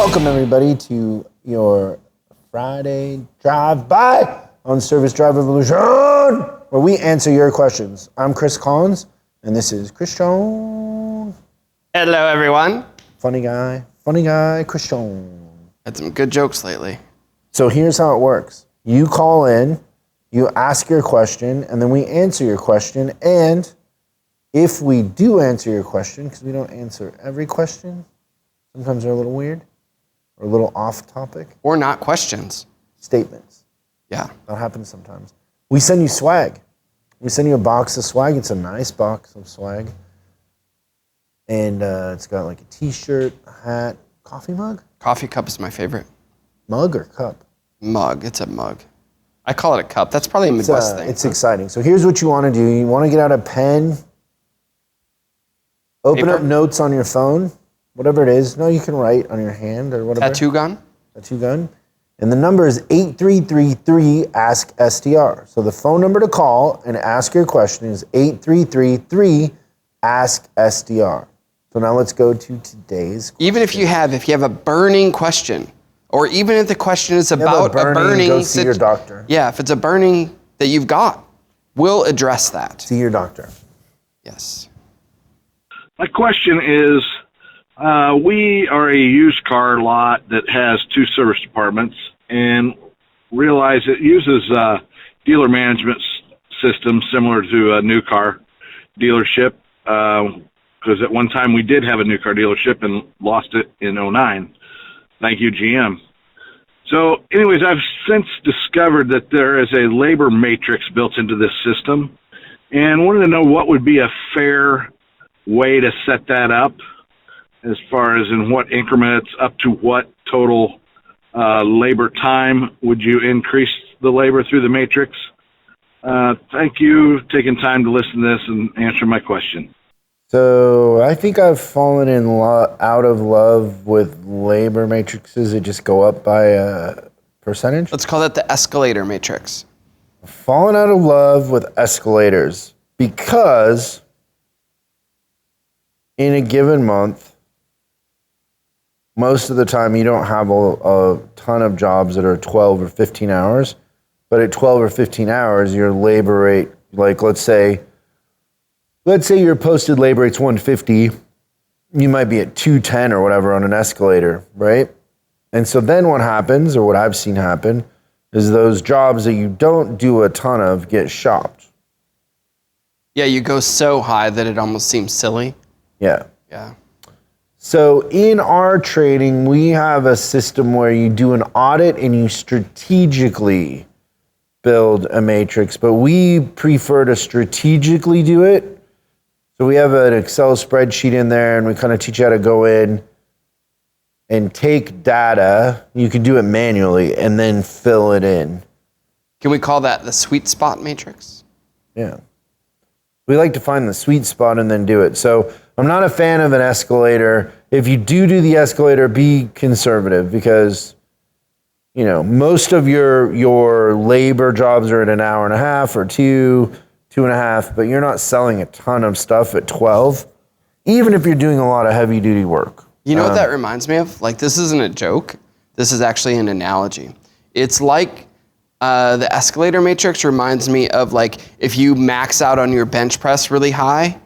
Welcome everybody to your Friday drive-by on Service Drive Revolution, where we answer your questions. I'm Chris Collins, and this is Christian. Hello, everyone. Funny guy, Christian. Had some good jokes lately. So here's how it works. You call in, you ask your question, and then we answer your question. And if we do answer your question, because we don't answer every question, sometimes they're a little weird or a little off topic. Or not questions. Statements. Yeah. That happens sometimes. We send you swag. We send you a box of swag. It's a nice box of swag. And it's got like a t-shirt, a hat, coffee mug? Coffee cup is my favorite. Mug or cup? Mug. It's a mug. I call it a cup. That's probably a Midwest thing. It's exciting. So here's what you want to do. You want to get out a pen, open up notes on your phone, whatever it is. No, you can write on your hand or whatever. Tattoo gun? Tattoo gun. And the number is 8333-ASK-SDR. So the phone number to call and ask your question is 8333-ASK-SDR. So now let's go to today's question. Even if you have a burning question, or even if the question is about a burning... Go see your doctor. Yeah, if it's a burning that you've got, we'll address that. See your doctor. Yes. My question is, we are a used car lot that has two service departments and realize it uses dealer management system similar to a new car dealership, because at one time we did have a new car dealership and lost it in 2009. Thank you, GM. So anyways, I've since discovered that there is a labor matrix built into this system and wanted to know what would be a fair way to set that up, as far as in what increments up to what total labor time would you increase the labor through the matrix? Thank you for taking time to listen to this and answer my question. So I think I've fallen out of love with labor matrices that just go up by a percentage. Let's call that the escalator matrix. Fallen out of love with escalators because in a given month, most of the time you don't have a ton of jobs that are 12 or 15 hours, but at 12 or 15 hours, your labor rate, like let's say your posted labor rate's 150, you might be at 210 or whatever on an escalator, right? And so then what happens, or what I've seen happen, is those jobs that you don't do a ton of get shopped. Yeah, you go so high that it almost seems silly. Yeah. Yeah. So in our trading, we have a system where you do an audit and you strategically build a matrix, but we prefer to strategically do it. So we have an Excel spreadsheet in there and we kind of teach you how to go in and take data. You can do it manually and then fill it in. Can we call that the sweet spot matrix? Yeah. We like to find the sweet spot and then do it. So I'm not a fan of an escalator. If you do the escalator, be conservative because, you know, most of your labor jobs are at an hour and a half or 2.5, but you're not selling a ton of stuff at 12, even if you're doing a lot of heavy duty work. You know what that reminds me of? Like, this isn't a joke. This is actually an analogy. It's like the escalator matrix reminds me of like if you max out on your bench press really high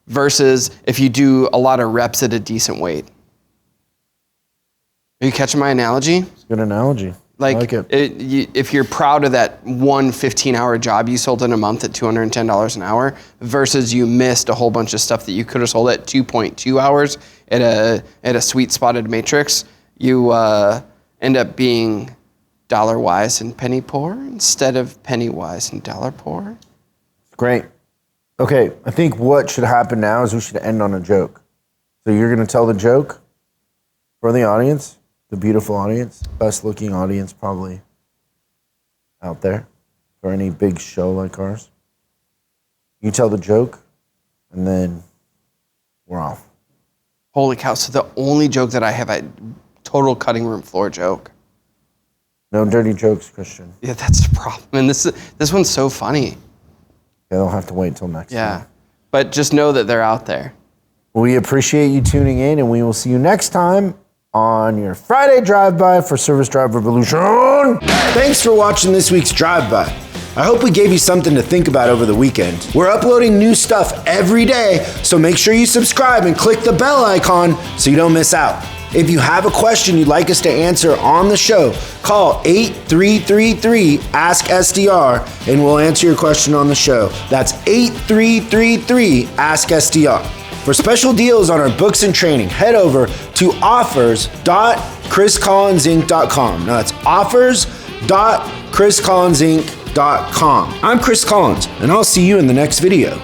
versus if you do a lot of reps at a decent weight. Are you catching my analogy? It's a good analogy. Like, I like it. If you're proud of that one 15-hour job you sold in a month at $210 an hour versus you missed a whole bunch of stuff that you could have sold at 2.2 hours at a sweet spotted matrix, you end up being dollar wise and penny poor instead of penny wise and dollar poor. Great. Okay, I think what should happen now is we should end on a joke. So you're going to tell the joke for the audience. The beautiful audience, best looking audience probably out there for any big show like ours. You tell the joke and then we're off. Holy cow. So the only joke that I have, a total cutting room floor joke. No dirty jokes, Christian. Yeah, that's the problem. And this one's so funny. Yeah, they'll have to wait till next time. But just know that they're out there. We appreciate you tuning in and we will see you next time on your Friday drive-by for Service Drive Revolution. Thanks for watching this week's drive-by. I hope we gave you something to think about over the weekend. We're uploading new stuff every day, so make sure you subscribe and click the bell icon so you don't miss out. If you have a question you'd like us to answer on the show, call 8333-ASK-SDR and we'll answer your question on the show. That's 8333-ASK-SDR. For special deals on our books and training, head over to offers.chriscollinsinc.com. Now that's offers.chriscollinsinc.com. I'm Chris Collins, and I'll see you in the next video.